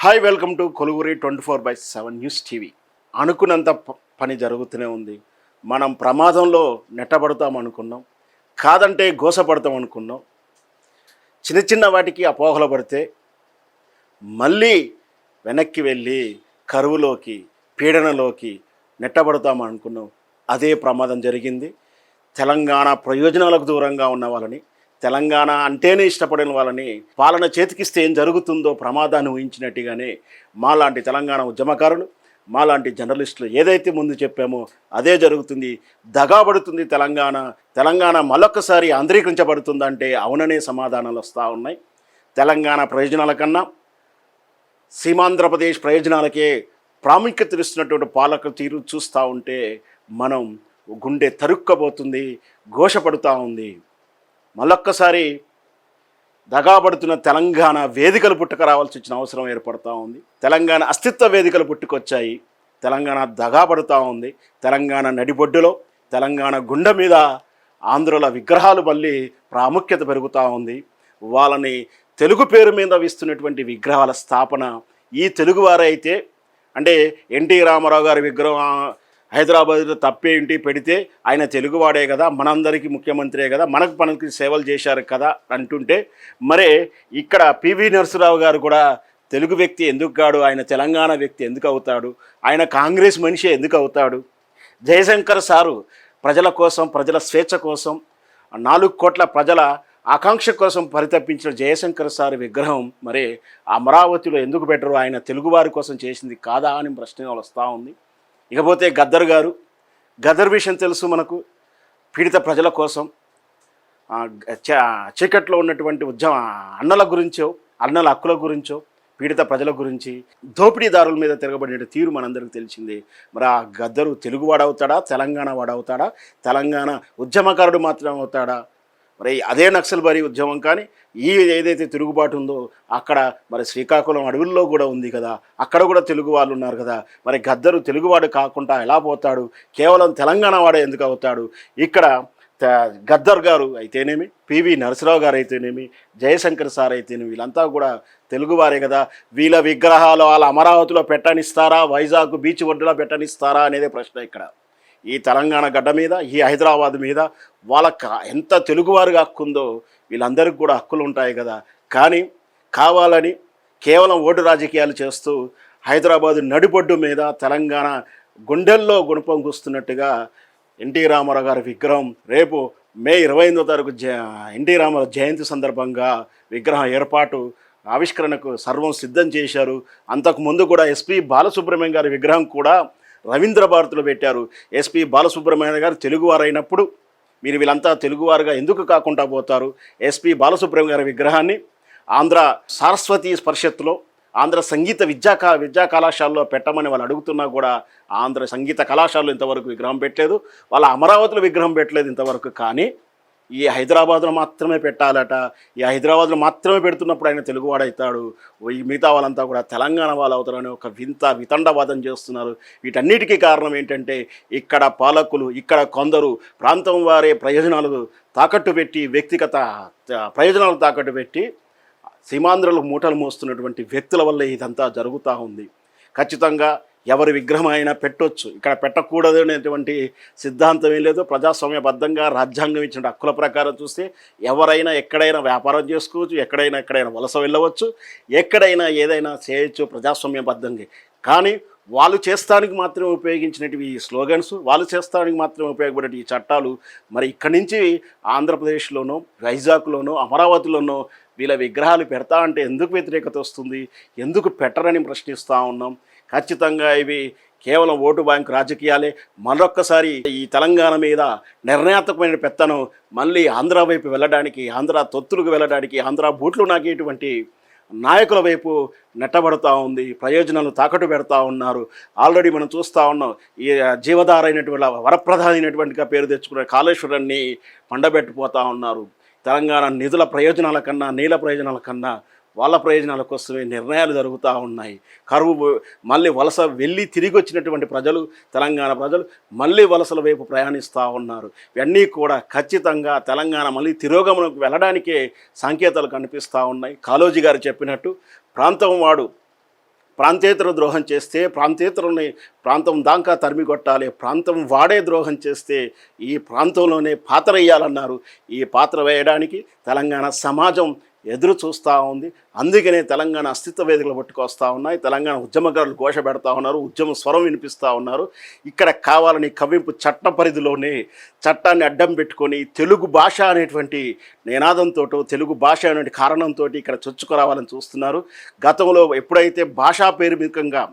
Hi welcome to కొలుగురి 24/7 news TV. అనుకున్నంత పని జరుగుతూనే ఉంది. మనం ప్రమాదంలో నెట్టబడతాం అనుకున్నాం, కాదంటే గోసపడతాం అనుకున్నాం. చిన్న చిన్న వాటికి అపోహలు పడితే మళ్ళీ వెనక్కి వెళ్ళి కరువులోకి, పీడనలోకి నెట్టబడతాం అనుకున్నాం. అదే ప్రమాదం జరిగింది. తెలంగాణ ప్రయోజనాలకు దూరంగా ఉన్న వాళ్ళని, తెలంగాణ అంటేనే ఇష్టపడిన వాళ్ళని పాలన చేతికిస్తే ఏం జరుగుతుందో ప్రమాదాన్ని ఊహించినట్టుగానే మాలాంటి తెలంగాణ ఉద్యమకారులు, మాలాంటి జర్నలిస్టులు ఏదైతే ముందు చెప్పామో అదే జరుగుతుంది. దగాబడుతుంది తెలంగాణ. తెలంగాణ మళ్ళొక్కసారి ఆంధ్రీకరించబడుతుందంటే అవుననే సమాధానాలు వస్తూ ఉన్నాయి. తెలంగాణ ప్రయోజనాల కన్నా సీమాంధ్రప్రదేశ్ ప్రయోజనాలకే ప్రాముఖ్యత ఇస్తున్నటువంటి పాలక తీరు చూస్తూ ఉంటే మనం గుండె తరుక్కబోతుంది, ఘోషపడుతూ ఉంది. మళ్ళొక్కసారి దగాబడుతున్న తెలంగాణ వేదికలు పుట్టుక రావాల్సి వచ్చిన అవసరం ఏర్పడుతూ ఉంది. తెలంగాణ అస్తిత్వ వేదికలు పుట్టుకొచ్చాయి. తెలంగాణ దగాబడుతూ ఉంది. తెలంగాణ నడిబొడ్డులో, తెలంగాణ గుండె మీద ఆంధ్రుల విగ్రహాలు మళ్ళీ ప్రాముఖ్యత పెరుగుతూ ఉంది. వాళ్ళని తెలుగు పేరు మీద ఇస్తున్నటువంటి విగ్రహాల స్థాపన ఈ తెలుగువారైతే, అంటే ఎన్టీ రామారావు గారి విగ్రహం హైదరాబాద్లో తప్పేంటి పెడితే ఆయన తెలుగువాడే కదా, మనందరికీ ముఖ్యమంత్రే కదా, మనకి సేవలు చేశారు కదా అంటుంటే, మరే ఇక్కడ పివి నరసింహరావు గారు కూడా తెలుగు వ్యక్తి ఎందుకు కాడు? ఆయన తెలంగాణ వ్యక్తి ఎందుకు అవుతాడు? ఆయన కాంగ్రెస్ మనిషి ఎందుకు అవుతాడు? జయశంకర్ సారు ప్రజల కోసం, ప్రజల స్వేచ్ఛ కోసం, 4 కోట్ల ప్రజల ఆకాంక్ష కోసం పరితపించిన జయశంకర్ సార్ విగ్రహం మరి అమరావతిలో ఎందుకు పెట్టరు? ఆయన తెలుగువారి కోసం చేసింది కాదా అని ప్రశ్న వస్తూ ఉంది. ఇకపోతే గద్దర్ గారు, గద్దర్ విషయం తెలుసు మనకు. పీడిత ప్రజల కోసం, చీకట్లో ఉన్నటువంటి అన్నల గురించో, అన్నల హక్కుల గురించో, పీడిత ప్రజల గురించి, దోపిడీదారుల మీద తిరగబడిన తీరు మనందరికీ తెలిసిందే. మరి ఆ గద్దరు తెలుగువాడవుతాడా, తెలంగాణ వాడవుతాడా, తెలంగాణ ఉద్యమకారుడు మాత్రం అవుతాడా? మరి అదే నక్సల్బరీ ఉద్యమం కానీ ఈ ఏదైతే తిరుగుబాటు ఉందో అక్కడ మరి శ్రీకాకుళం అడవుల్లో కూడా ఉంది కదా, అక్కడ కూడా తెలుగు వాళ్ళు ఉన్నారు కదా. మరి గద్దరు తెలుగువాడు కాకుండా ఎలా పోతాడు? కేవలం తెలంగాణ వాడే ఎందుకు అవుతాడు? ఇక్కడ గద్దర్ గారు అయితేనేమి, పివి నరసింహరావు గారు అయితేనేమి, జయశంకర్ సార్ అయితేనేమి, వీళ్ళంతా కూడా తెలుగువారే కదా. వీళ్ళ విగ్రహాలు వాళ్ళ అమరావతిలో పెట్టనిస్తారా, వైజాగ్ బీచ్ ఒడ్డులో పెట్టనిస్తారా అనేదే ప్రశ్న ఇక్కడ. ఈ తెలంగాణ గడ్డ మీద, ఈ హైదరాబాద్ మీద వాళ్ళకి ఎంత తెలుగువారుగా హక్కు ఉందో వీళ్ళందరికీ కూడా హక్కులు ఉంటాయి కదా. కానీ కావాలని కేవలం ఓటు రాజకీయాలు చేస్తూ హైదరాబాదు నడిబొడ్డు మీద తెలంగాణ గుండెల్లో గుణపం కూస్తున్నట్టుగా ఎన్టీ రామారావు గారి విగ్రహం రేపు మే 28వ తారీఖు ఎన్టీ రామారావు జయంతి సందర్భంగా విగ్రహం ఏర్పాటు ఆవిష్కరణకు సర్వం సిద్ధం చేశారు. అంతకుముందు కూడా ఎస్పి బాలసుబ్రహ్మణ్యం గారి విగ్రహం కూడా రవీంద్ర భారతిలో పెట్టారు. ఎస్పి బాలసుబ్రహ్మణ్యం గారు తెలుగువారు అయినప్పుడు మీరు వీళ్ళంతా తెలుగువారుగా ఎందుకు కాకుండా పోతారు? ఎస్పి బాలసుబ్రహ్మణ్యం గారి విగ్రహాన్ని ఆంధ్ర సరస్వతి పరిషత్తులో, ఆంధ్ర సంగీత విద్యా కళాశాలలో పెట్టమని వాళ్ళు అడుగుతున్నా కూడా ఆంధ్ర సంగీత కళాశాలలో ఇంతవరకు విగ్రహం పెట్టలేదు. వాళ్ళ అమరావతిలో విగ్రహం పెట్టలేదు ఇంతవరకు. కానీ ఈ హైదరాబాద్లో మాత్రమే పెట్టాలట. ఈ హైదరాబాద్లో మాత్రమే పెడుతున్నప్పుడు ఆయన తెలుగువాడవుతాడు, ఈ మిగతా వాళ్ళంతా కూడా తెలంగాణ వాళ్ళు అవుతారని ఒక వితండవాదం చేస్తున్నారు. వీటన్నిటికీ కారణం ఏంటంటే ఇక్కడ పాలకులు, ఇక్కడ కొందరు ప్రాంతం వారే ప్రయోజనాలు తాకట్టు పెట్టి, వ్యక్తిగత ప్రయోజనాలు తాకట్టు పెట్టి సీమాంధ్రులకు మూటలు మోస్తున్నటువంటి వ్యక్తుల వల్ల ఇదంతా జరుగుతూ ఉంది. ఖచ్చితంగా ఎవరి విగ్రహం అయినా పెట్టొచ్చు, ఇక్కడ పెట్టకూడదు అనేటువంటి సిద్ధాంతం ఏం లేదు. ప్రజాస్వామ్యబద్ధంగా రాజ్యాంగం ఇచ్చిన హక్కుల ప్రకారం చూస్తే ఎవరైనా ఎక్కడైనా వ్యాపారం చేసుకోవచ్చు, ఎక్కడైనా వలస వెళ్ళవచ్చు, ఎక్కడైనా ఏదైనా చేయొచ్చు ప్రజాస్వామ్యబద్ధంగా. కానీ వాళ్ళు చేస్తానికి మాత్రమే ఉపయోగించినవి ఈ స్లోగన్స్, వాళ్ళు చేస్తానికి మాత్రమే ఉపయోగపడే ఈ చట్టాలు మరి ఇక్కడి నుంచి ఆంధ్రప్రదేశ్లోనో, వైజాగ్లోనో, అమరావతిలోనో వీళ్ళ విగ్రహాలు పెడతా అంటే ఎందుకు వ్యతిరేకత వస్తుంది? ఎందుకు పెట్టరని ప్రశ్నిస్తూ ఉన్నాం. ఖచ్చితంగా ఇవి కేవలం ఓటు బ్యాంకు రాజకీయాలే. మరొక్కసారి ఈ తెలంగాణ మీద నిర్ణయాత్మకమైన పెత్తనం మళ్ళీ ఆంధ్ర వైపు వెళ్ళడానికి, ఆంధ్ర తొత్తులకు వెళ్ళడానికి, ఆంధ్ర బూట్లు నాకేటువంటి నాయకుల వైపు నెట్టబడుతూ ఉంది. ప్రయోజనాలు తాకట్టు పెడతా ఉన్నారు. ఆల్రెడీ మనం చూస్తూ ఉన్నాం. ఈ జీవధార అయినటువంటి వరప్రధాని అయినటువంటిగా పేరు తెచ్చుకున్న కాళేశ్వరాన్ని పండబెట్టిపోతూ ఉన్నారు. తెలంగాణ నిధుల ప్రయోజనాల కన్నా, నీళ్ళ ప్రయోజనాల కన్నా వాళ్ళ ప్రయోజనాల కోసమే నిర్ణయాలు జరుగుతూ ఉన్నాయి. కరువు మళ్ళీ వలస వెళ్ళి తిరిగి వచ్చినటువంటి ప్రజలు, తెలంగాణ ప్రజలు మళ్ళీ వలసల వైపు ప్రయాణిస్తూ ఉన్నారు. ఇవన్నీ కూడా ఖచ్చితంగా తెలంగాణ మళ్ళీ తిరోగమనకు వెళ్ళడానికే సంకేతాలు కనిపిస్తూ ఉన్నాయి. కాళోజీ గారు చెప్పినట్టు ప్రాంతం వాడు ప్రాంతేతర ద్రోహం చేస్తే ప్రాంతేతరుని ప్రాంతం దాకా తరిమి కొట్టాలి, ప్రాంతం వాడే ద్రోహం చేస్తే ఈ ప్రాంతంలోనే పాత్ర వేయాలన్నారు. ఈ పాత్ర వేయడానికి తెలంగాణ సమాజం ఎదురు చూస్తూ ఉంది. అందుకనే తెలంగాణ అస్తిత్వ వేదికలు పట్టుకొస్తూ ఉన్నాయి. తెలంగాణ ఉద్యమకారులు ఘోష పెడతా ఉన్నారు, ఉద్యమ స్వరం వినిపిస్తూ ఉన్నారు. ఇక్కడ కావాలని కవ్వింపు చట్ట పరిధిలోనే చట్టాన్ని అడ్డం పెట్టుకొని తెలుగు భాష అనేటువంటి నినాదంతో, తెలుగు భాష అనే కారణంతో ఇక్కడ చొచ్చుకురావాలని చూస్తున్నారు. గతంలో ఎప్పుడైతే భాషా పేరుమికంగా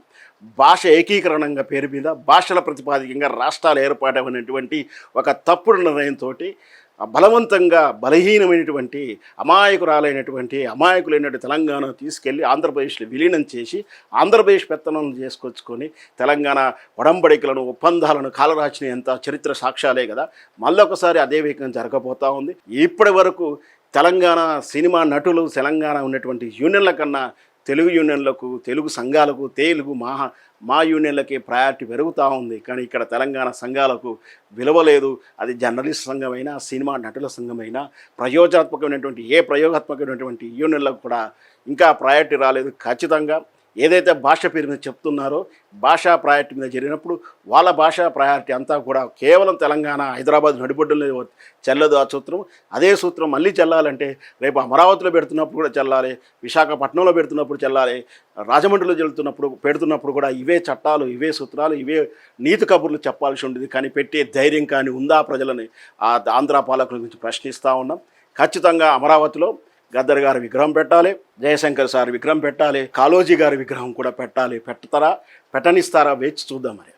భాష ఏకీకరణంగా పేరు మీద భాషల ప్రతిపాదికంగా రాష్ట్రాలు ఏర్పాటైనటువంటి ఒక తప్పుడు నిర్ణయంతో బలవంతంగా బలహీనమైనటువంటి అమాయకులైనటువంటి తెలంగాణ తీసుకెళ్ళి ఆంధ్రప్రదేశ్లో విలీనం చేసి ఆంధ్రప్రదేశ్ పెత్తనం చేసుకొచ్చుకొని తెలంగాణ ఒడంబడికలను ఒప్పందాలను కాలరాచిన ఎంత చరిత్ర సాక్ష్యాలే కదా. మళ్ళొకసారి అదే వేగం జరగబోతూ ఉంది. ఇప్పటి వరకు తెలంగాణ సినిమా నటులు తెలంగాణ ఉన్నటువంటి యూనియన్ల కన్నా తెలుగు యూనియన్లకు, తెలుగు సంఘాలకు, మా యూనియన్లకి ప్రయారిటీ పెరుగుతూ ఉంది. కానీ ఇక్కడ తెలంగాణ సంఘాలకు విలువ లేదు. అది జర్నలిస్ట్ సంఘమైనా, సినిమా నటుల సంఘమైనా, ప్రయోగాత్మకమైనటువంటి యూనియన్లకు కూడా ఇంకా ప్రయారిటీ రాలేదు. ఖచ్చితంగా ఏదైతే భాష పేరు మీద చెప్తున్నారో భాషా ప్రయారిటీ మీద జరిగినప్పుడు వాళ్ళ భాషా ప్రయారిటీ అంతా కూడా కేవలం తెలంగాణ హైదరాబాద్ నడిబొడ్డులో చెల్లదు ఆ సూత్రం. అదే సూత్రం మళ్ళీ చెల్లాలంటే రేపు అమరావతిలో పెడుతున్నప్పుడు కూడా చెల్లాలి, విశాఖపట్నంలో పెడుతున్నప్పుడు చెల్లాలి, రాజమండ్రిలో పెడుతున్నప్పుడు కూడా ఇవే చట్టాలు, ఇవే సూత్రాలు, ఇవే నీతి కబుర్లు చెప్పాల్సి ఉండేది. కానీ పెట్టే ధైర్యం కానీ ఉందా ప్రజలని ఆ ఆంధ్ర పాలకుల గురించి ప్రశ్నిస్తూ ఉన్నాం. ఖచ్చితంగా అమరావతిలో గద్దర్ గారి విగ్రహం పెట్టాలి, జయశంకర్ సార్ విగ్రహం పెట్టాలి, కాళోజీ గారి విగ్రహం కూడా పెట్టాలి. పెట్టనిస్తారా వేచి చూద్దాం మరి.